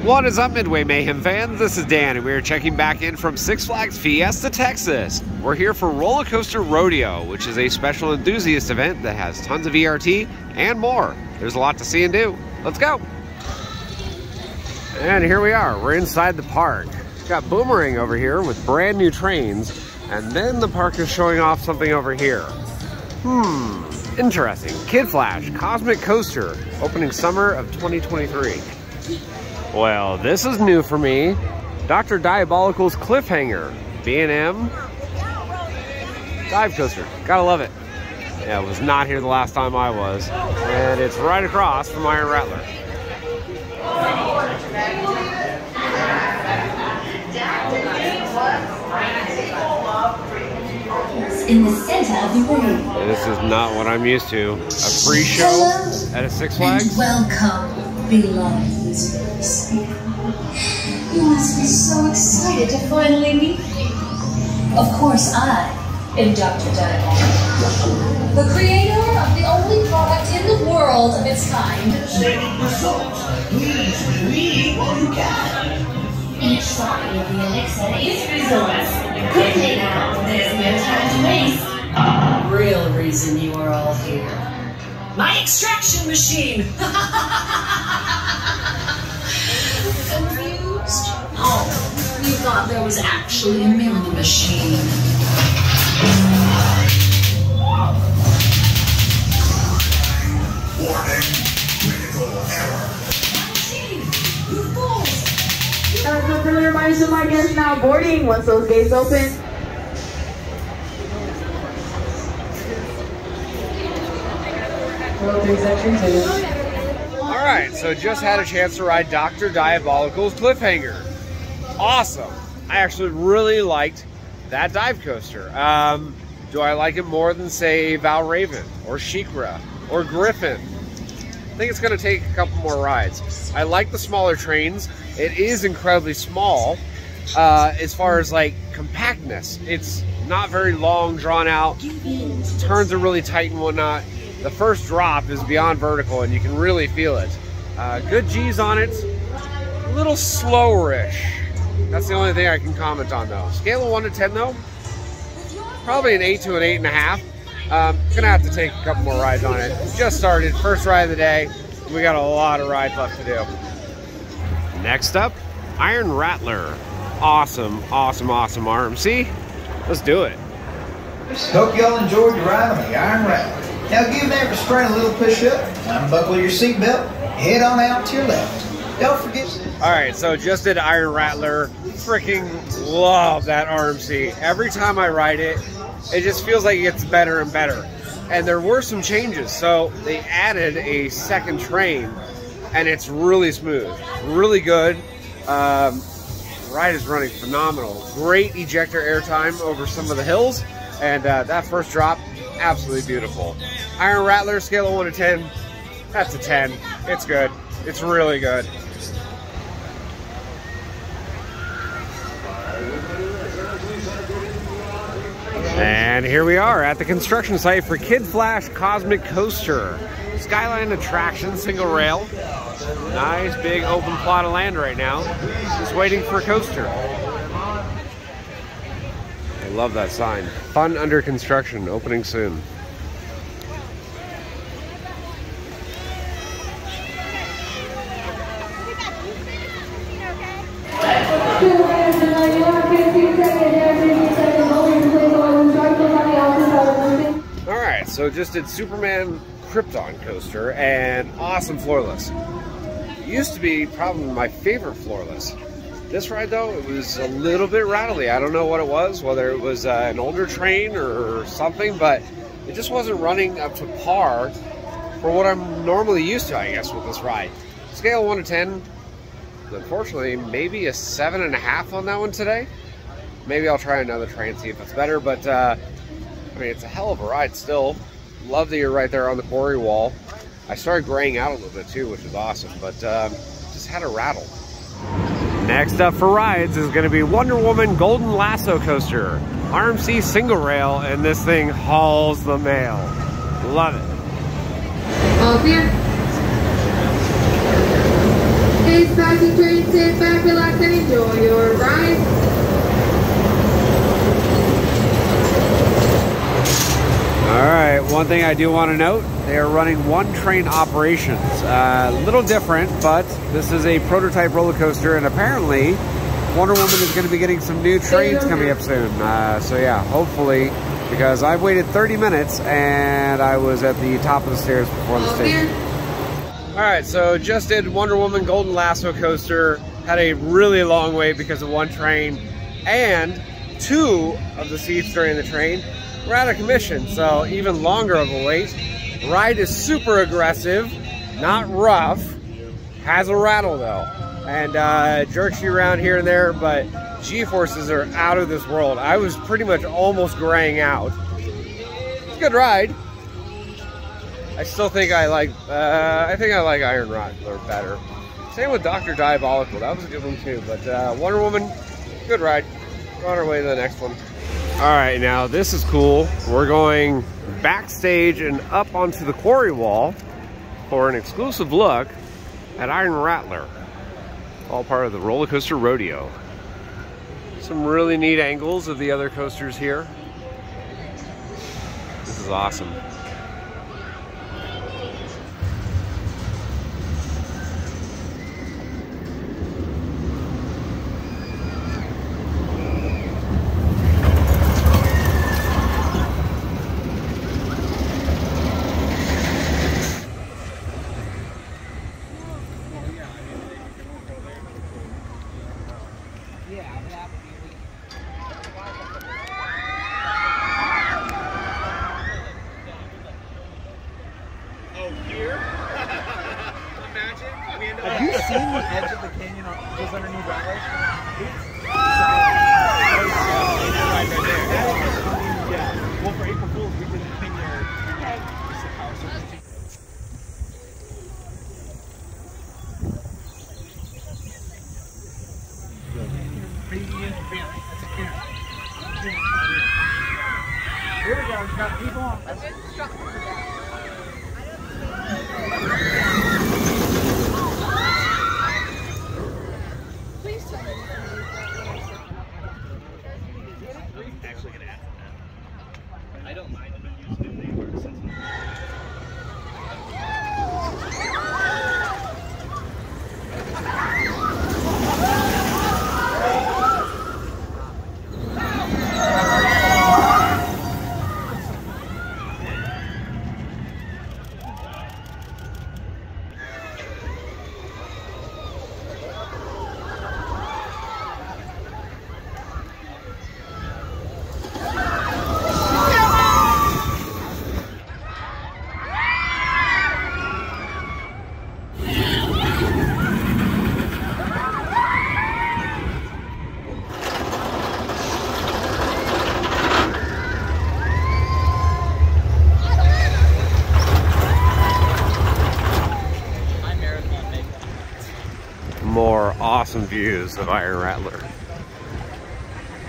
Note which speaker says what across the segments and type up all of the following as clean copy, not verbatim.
Speaker 1: What is up, Midway Mayhem fans? This is Dan, and we are checking back in from Six Flags Fiesta Texas. We're here for Roller Coaster Rodeo, which is a special enthusiast event that has tons of ERT and more. There's a lot to see and do. Let's go! And here we are. We're inside the park. We've got Boomerang over here with brand new trains, and then the park is showing off something over here. Interesting. Kid Flash Cosmic Coaster, opening summer of 2023. Well, this is new for me. Dr. Diabolical's Cliffhanger, B&M Dive Coaster. Gotta love it. Yeah, it was not here the last time I was. And it's right across from Iron Rattler.
Speaker 2: In the center of the room.
Speaker 1: And this is not what I'm used to. A free show at a Six Flags?
Speaker 2: And welcome, beloved. You must be so excited to finally meet me. Of course, I am Dr. Diabolical, the creator of the only product in the world of its kind.
Speaker 3: Saving results. Please believe all you can.
Speaker 2: Each side of the elixir is results. Quickly now, there's no time to waste. Real reason you are all here. My extraction machine! Confused? Oh, you thought there was actually a milling machine.
Speaker 3: Warning. Critical error.
Speaker 2: Machine! You fools!
Speaker 4: As a friendly reminder to my guests now boarding, once those gates open.
Speaker 1: Alright, so just had a chance to ride Dr. Diabolical's Cliffhanger. Awesome. I actually really liked that dive coaster. Do I like it more than, say, Valraven or Shikra or Griffin? I think it's going to take a couple more rides. I like the smaller trains. It is incredibly small as far as like compactness. It's not very long, drawn out. Turns are really tight and whatnot. The first drop is beyond vertical and you can really feel it. Good G's on it. A little slower-ish. That's the only thing I can comment on though. Scale of 1 to 10 though, probably an 8 to an 8.5. Gonna have to take a couple more rides on it. Just started, first ride of the day. We got a lot of rides left to do. Next up, Iron Rattler. Awesome, awesome, awesome RMC. Let's do it.
Speaker 5: Hope y'all enjoyed your ride on the Iron Rattler. Now give that restraint a little push up, unbuckle your seatbelt, head on out to your left. Don't forget.
Speaker 1: Alright, so just did Iron Rattler. Freaking love that RMC. Every time I ride it, it just feels like it gets better and better. And there were some changes. So they added a second train and it's really smooth, really good. Ride is running phenomenal. Great ejector airtime over some of the hills. And that first drop, absolutely beautiful. Iron Rattler, scale of 1 to 10, that's a 10. It's good. It's really good. And here we are at the construction site for Kid Flash Cosmic Coaster. Skyline attraction, single rail. Nice big open plot of land right now. Just waiting for a coaster. I love that sign. Fun under construction, opening soon. Alright, so just did Superman Krypton coaster and awesome floorless. It used to be probably my favorite floorless. This ride though, it was a little bit rattly. I don't know what it was, whether it was an older train or something, but it just wasn't running up to par for what I'm normally used to, I guess, with this ride. Scale 1 to 10, unfortunately, maybe a 7.5 on that one today. Maybe I'll try another train, see if it's better, but I mean, it's a hell of a ride still. Love that you're right there on the quarry wall. I started graying out a little bit too, which is awesome, but just had a rattle. Next up for rides is going to be Wonder Woman Golden Lasso Coaster. RMC single rail, and this thing hauls the mail. Love it.
Speaker 4: All clear. Is passing train sit back, relax, and enjoy your ride.
Speaker 1: All right, one thing I do want to note, they are running one train operations. A little different, but this is a prototype roller coaster, and apparently Wonder Woman is going to be getting some new trains coming up soon. So yeah, hopefully, because I've waited 30 minutes and I was at the top of the stairs before the station. All right, so just did Wonder Woman Golden Lasso coaster. Had a really long wait because of one train, and 2 of the seats during the train were out of commission, so even longer of a wait. The ride is super aggressive, not rough, has a rattle though, and jerks you around here and there, but G-forces are out of this world. I was pretty much almost graying out. It's a good ride. I still think I like Iron Rattler better. Same with Dr. Diabolical, that was a good one too, but Wonder Woman, good ride. We're on our way to the next one. All right, now this is cool. We're going backstage and up onto the quarry wall for an exclusive look at Iron Rattler. All part of the Roller Coaster Rodeo. Some really neat angles of the other coasters here. This is awesome.
Speaker 6: Have you seen the edge of the canyon just underneath that way? Yeah. Well, for April Fools, we did the thing there. Here we go. We've got people on.
Speaker 7: I don't mind if I'm used to it.
Speaker 1: More awesome views of Iron Rattler.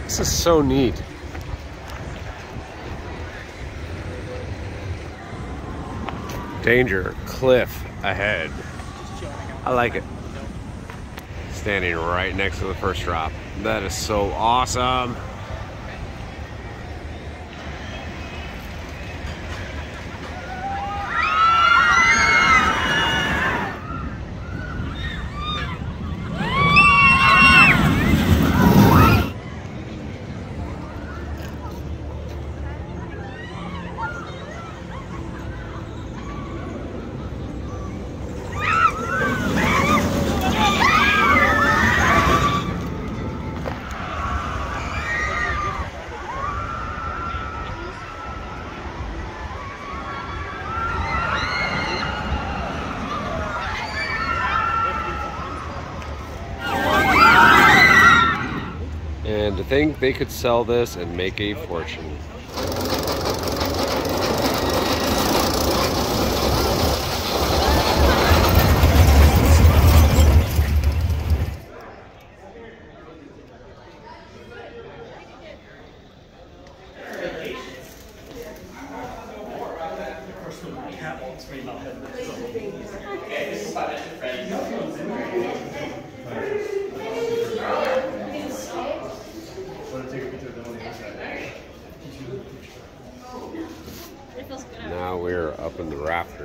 Speaker 1: This is so neat. Danger, cliff ahead. I like it. Standing right next to the first drop. That is so awesome. And to think they could sell this and make a fortune.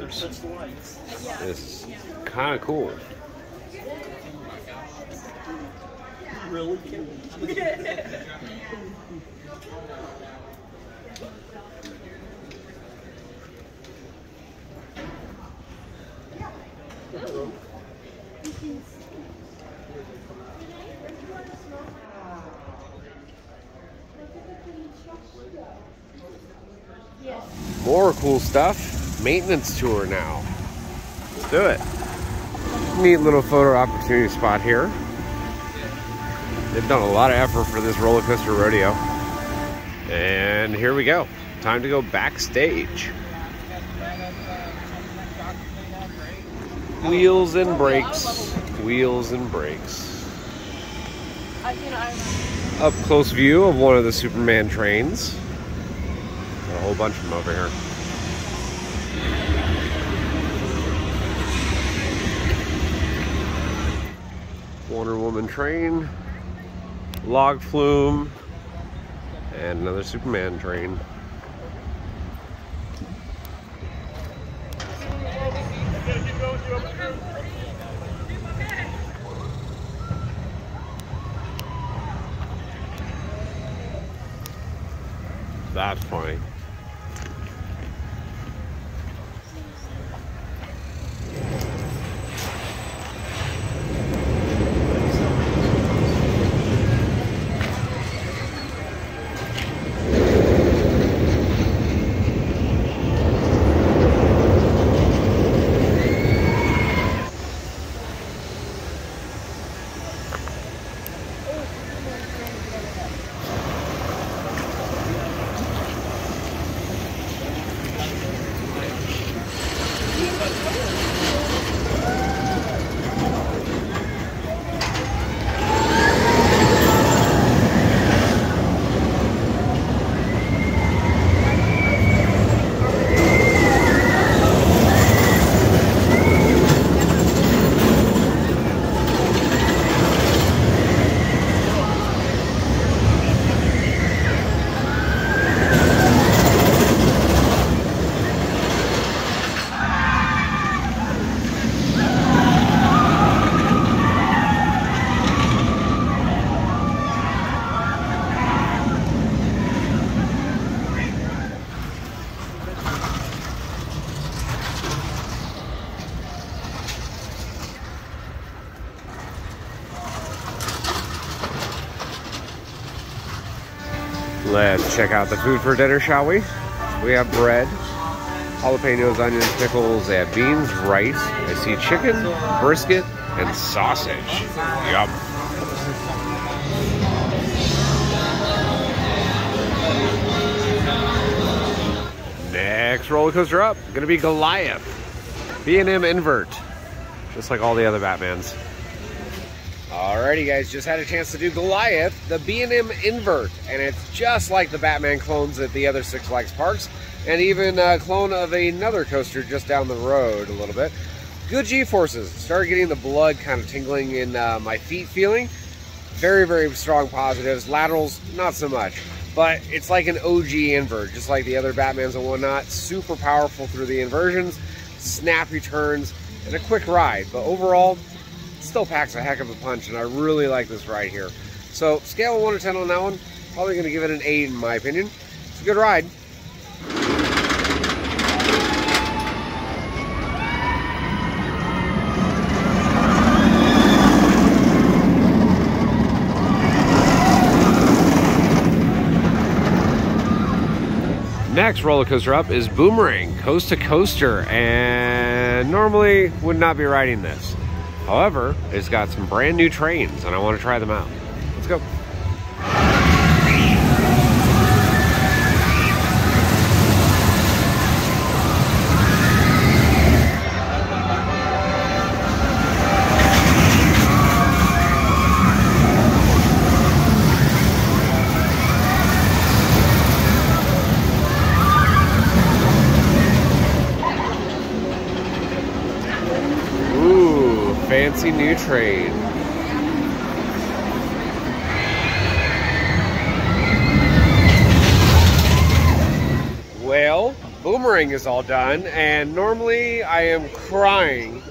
Speaker 1: coasters. It's kind of cool.
Speaker 6: Really?
Speaker 1: More cool stuff. Maintenance tour now. Let's do it. Neat little photo opportunity spot here. They've done a lot of effort for this Roller Coaster Rodeo. And here we go. Time to go backstage. Wheels and brakes. Wheels and brakes. Up close view of one of the Superman trains. Got a whole bunch of them over here. Wonder Woman train. Log flume. And another Superman train. That's funny. Let's check out the food for dinner, shall we? We have bread, jalapenos, onions, pickles, and beans, rice. I see chicken, brisket, and sausage. Yum. Next roller coaster up, gonna be Goliath. B&M invert, just like all the other Batmans. Alrighty guys, just had a chance to do Goliath, the B&M invert, and it's just like the Batman clones at the other Six Flags parks, and even a clone of another coaster just down the road a little bit. Good G-forces. Started getting the blood kind of tingling in my feet feeling. Very, very strong positives. Laterals, not so much. But it's like an OG invert, just like the other Batmans and whatnot. Super powerful through the inversions, snappy turns, and a quick ride. But overall, it still packs a heck of a punch, and I really like this ride here. So, scale of 1 to 10 on that one. Probably going to give it an 8 in my opinion. It's a good ride. Next roller coaster up is Boomerang Coast to Coaster, and normally would not be riding this. However, it's got some brand new trains and I want to try them out. Let's go. Fancy new train. Well, Boomerang Boomerang is all done, and normally I am crying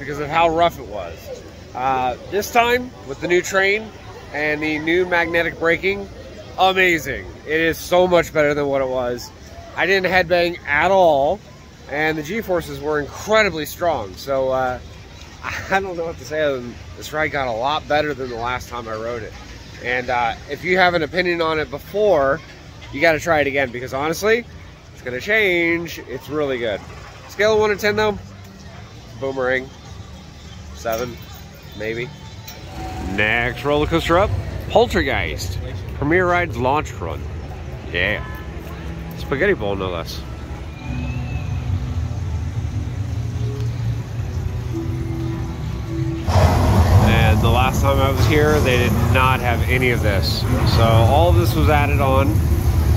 Speaker 1: because of how rough it was. This time, with the new train and the new magnetic braking, amazing. It is so much better than what it was. I didn't headbang at all, and the G-forces were incredibly strong. So I don't know what to say other than this ride got a lot better than the last time I rode it. And if you have an opinion on it before, you got to try it again, because honestly, it's going to change. It's really good. Scale of 1 to 10 though, Boomerang, 7, maybe. Next roller coaster up, Poltergeist. Premier Rides launch run. Yeah. Spaghetti bowl, no less. And the last time I was here, they did not have any of this. So all of this was added on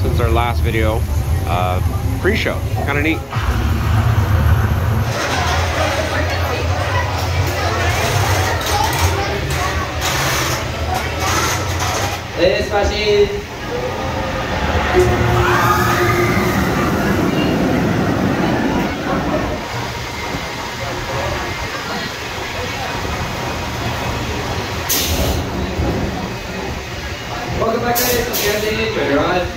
Speaker 1: since our last video. Pre-show, kind of neat.
Speaker 8: Despacito. Welcome back, guys. Enjoy your ride.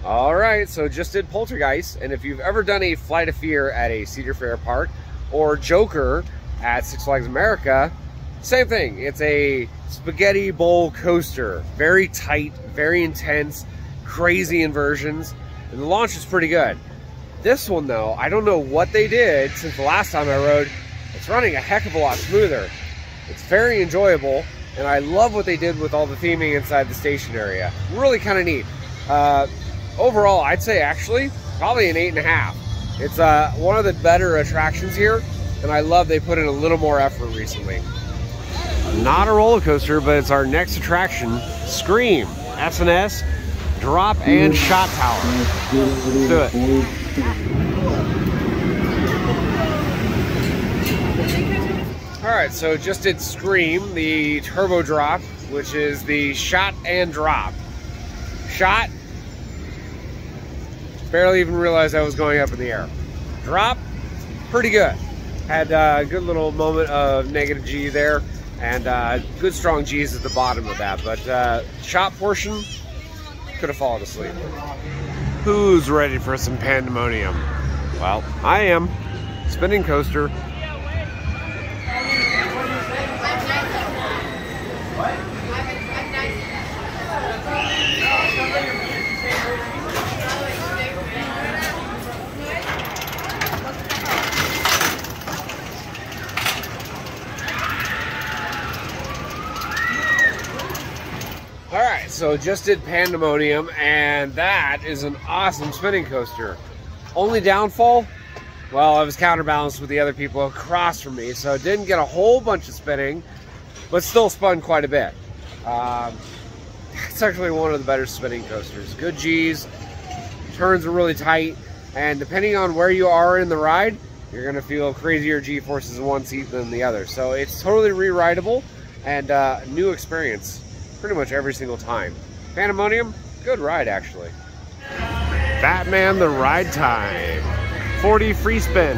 Speaker 1: All right, so just did Poltergeist, and if you've ever done a Flight of Fear at a Cedar Fair park or Joker at Six Flags America, same thing. It's a spaghetti bowl coaster, very tight, very intense, crazy inversions, and the launch is pretty good. This one though, I don't know what they did since the last time I rode. It's running a heck of a lot smoother. It's very enjoyable, and I love what they did with all the theming inside the station area. Really kind of neat. Overall, I'd say actually probably an 8.5. It's one of the better attractions here, and I love they put in a little more effort recently. Not a roller coaster, but it's our next attraction, Scream, S&S, Drop and Shot Tower. Let's do it. All right, so just did Scream, the turbo drop, which is the shot and drop. Shot, barely even realized I was going up in the air. Drop, pretty good. Had a good little moment of negative G there, and good strong G's at the bottom of that. But shot portion, could have fallen asleep. Who's ready for some pandemonium? Well, I am. Spinning coaster. Alright, so just did Pandemonium, and that is an awesome spinning coaster. Only downfall? Well, I was counterbalanced with the other people across from me, so didn't get a whole bunch of spinning, but still spun quite a bit. It's actually one of the better spinning coasters. Good G's, turns are really tight, and depending on where you are in the ride, you're going to feel crazier G-forces in one seat than the other. So it's totally re-rideable, and new experience pretty much every single time. Pandemonium, good ride actually. Batman the Ride Time. 40 free spin.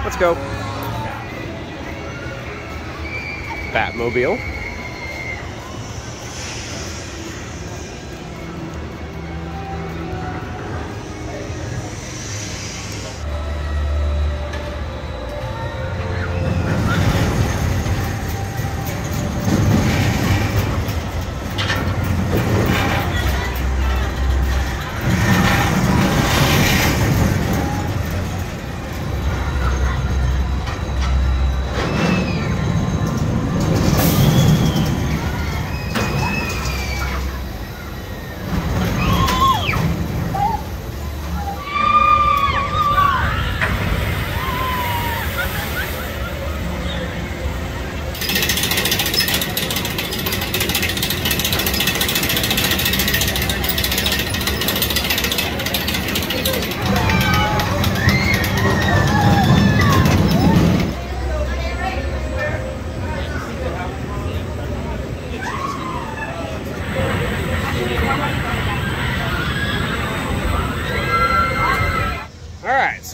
Speaker 1: Let's go. Batmobile.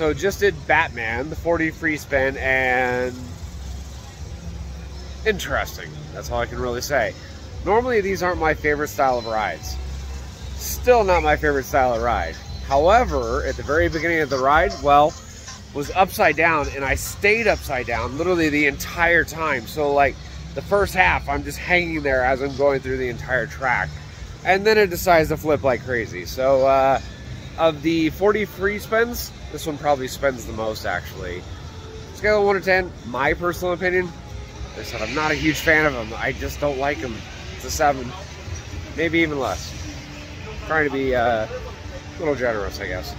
Speaker 1: So just did Batman, the 40 free spin, and interesting. That's all I can really say. Normally these aren't my favorite style of rides. Still not my favorite style of ride. However, at the very beginning of the ride, well, was upside down, and I stayed upside down literally the entire time. So like the first half, I'm just hanging there as I'm going through the entire track. And then it decides to flip like crazy. So of the 40 free spins, this one probably spins the most actually. Scale of 1 to 10, my personal opinion, I said I'm not a huge fan of them. I just don't like them. It's a 7, maybe even less. Trying to be a little generous, I guess.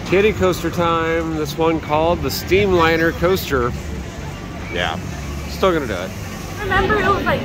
Speaker 1: Kiddie coaster time. This one called the Steamliner Coaster. Yeah, still gonna do it.
Speaker 4: Remember, it was like...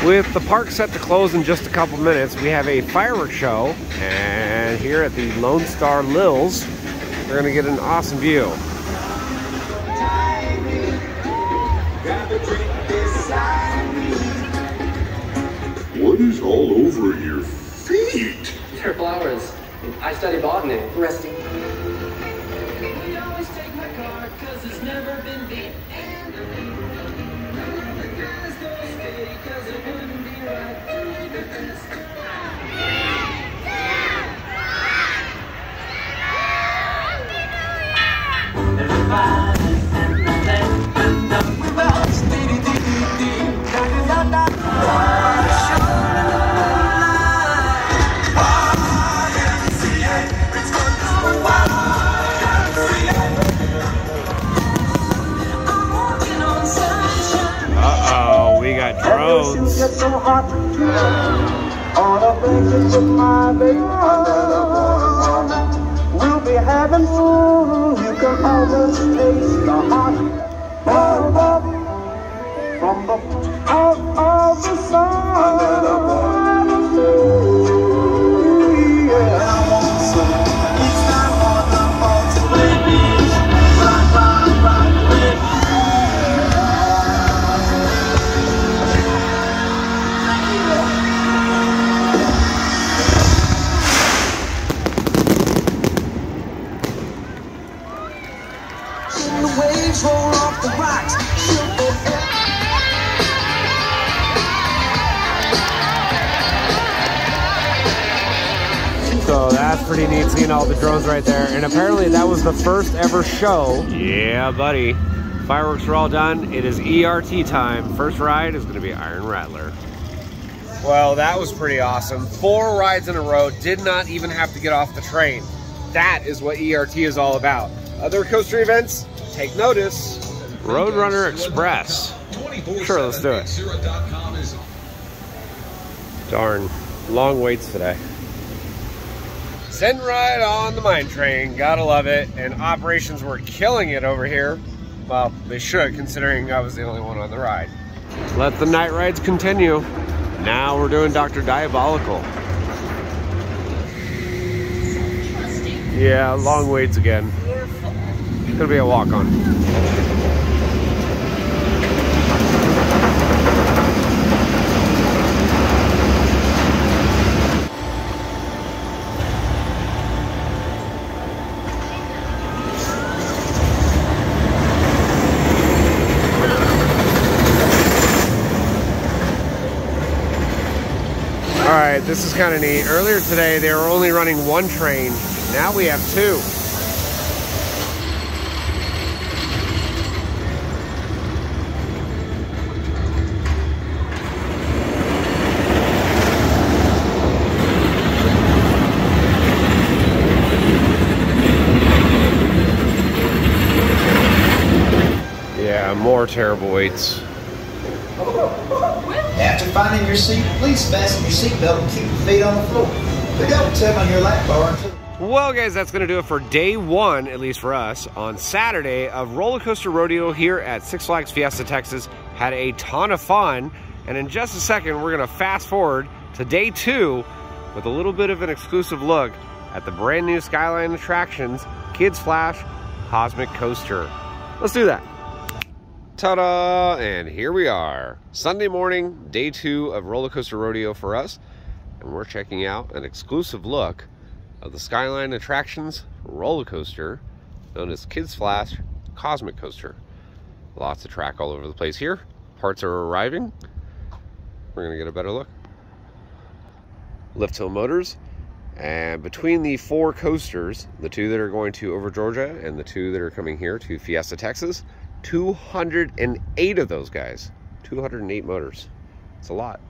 Speaker 1: With the park set to close in just a couple minutes, we have a fireworks show, and here at the Lone Star Lils, we're gonna get an awesome view.
Speaker 7: What is all over your feet?
Speaker 8: They're flowers. I study botany. Resting.
Speaker 1: Uh-oh, we got drones.
Speaker 9: We'll be having fun. You can almost taste the hot from the out of the sun.
Speaker 1: So that's pretty neat seeing all the drones right there. And apparently that was the first ever show. Yeah, buddy. Fireworks are all done. It is ERT time. First ride is going to be Iron Rattler. Well, that was pretty awesome. 4 rides in a row. Did not even have to get off the train. That is what ERT is all about. Other coaster events, take notice. Roadrunner Express. Sure, let's do it. Darn, long waits today. Send ride on the mine train, gotta love it. And operations were killing it over here. Well, they should, considering I was the only one on the ride. Let the night rides continue. Now we're doing Dr. Diabolical. Yeah, long waits again. Gonna be a walk-on. Alright, this is kind of neat. Earlier today, they were only running 1 train. Now we have 2. Yeah, more terrible waits.
Speaker 5: After finding your seat, please fasten your seatbelt and keep your feet on the floor. But don't tug on your lap bar until...
Speaker 1: Well, guys, that's going to do it for day 1, at least for us, on Saturday of Roller Coaster Rodeo here at Six Flags Fiesta Texas. Had a ton of fun, and in just a second, we're going to fast forward to day 2 with a little bit of an exclusive look at the brand new Skyline Attractions Kids Flash Cosmic Coaster. Let's do that. Ta-da! And here we are. Sunday morning, day 2 of Roller Coaster Rodeo for us. And we're checking out an exclusive look of the Skyline Attractions roller coaster known as Kids Flash Cosmic Coaster. Lots of track all over the place here. Parts are arriving. We're gonna get a better look. Lift Hill Motors. And between the 4 coasters, the 2 that are going to over Georgia and the 2 that are coming here to Fiesta, Texas, 208 of those guys. 208 motors. It's a lot.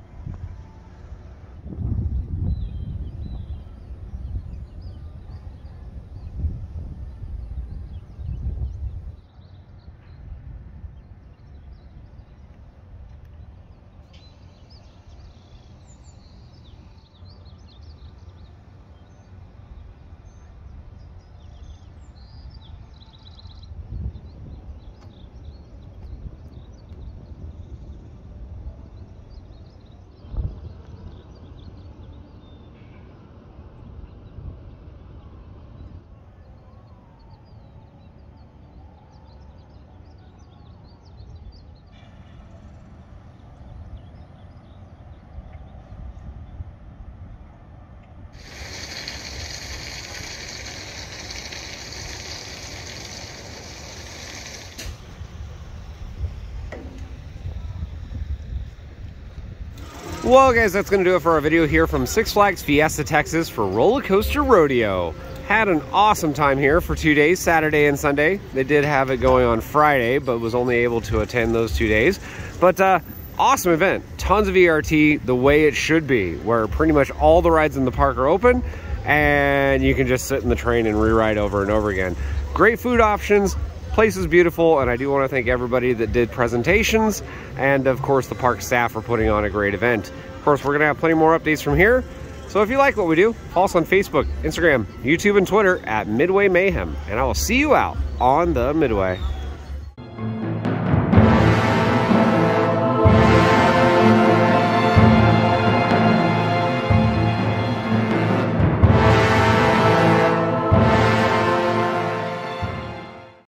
Speaker 1: Well guys, that's going to do it for our video here from Six Flags Fiesta Texas for Roller Coaster Rodeo. Had an awesome time here for 2 days, Saturday and Sunday. They did have it going on Friday, but was only able to attend those 2 days. But awesome event. Tons of ERT, the way it should be, where pretty much all the rides in the park are open and you can just sit in the train and re-ride over and over again. Great food options. Place is beautiful, and I do want to thank everybody that did presentations, and of course the park staff for putting on a great event. Of course, we're going to have plenty more updates from here, so if you like what we do, follow us on Facebook, Instagram, YouTube, and Twitter at Midway Mayhem, and I will see you out on the Midway.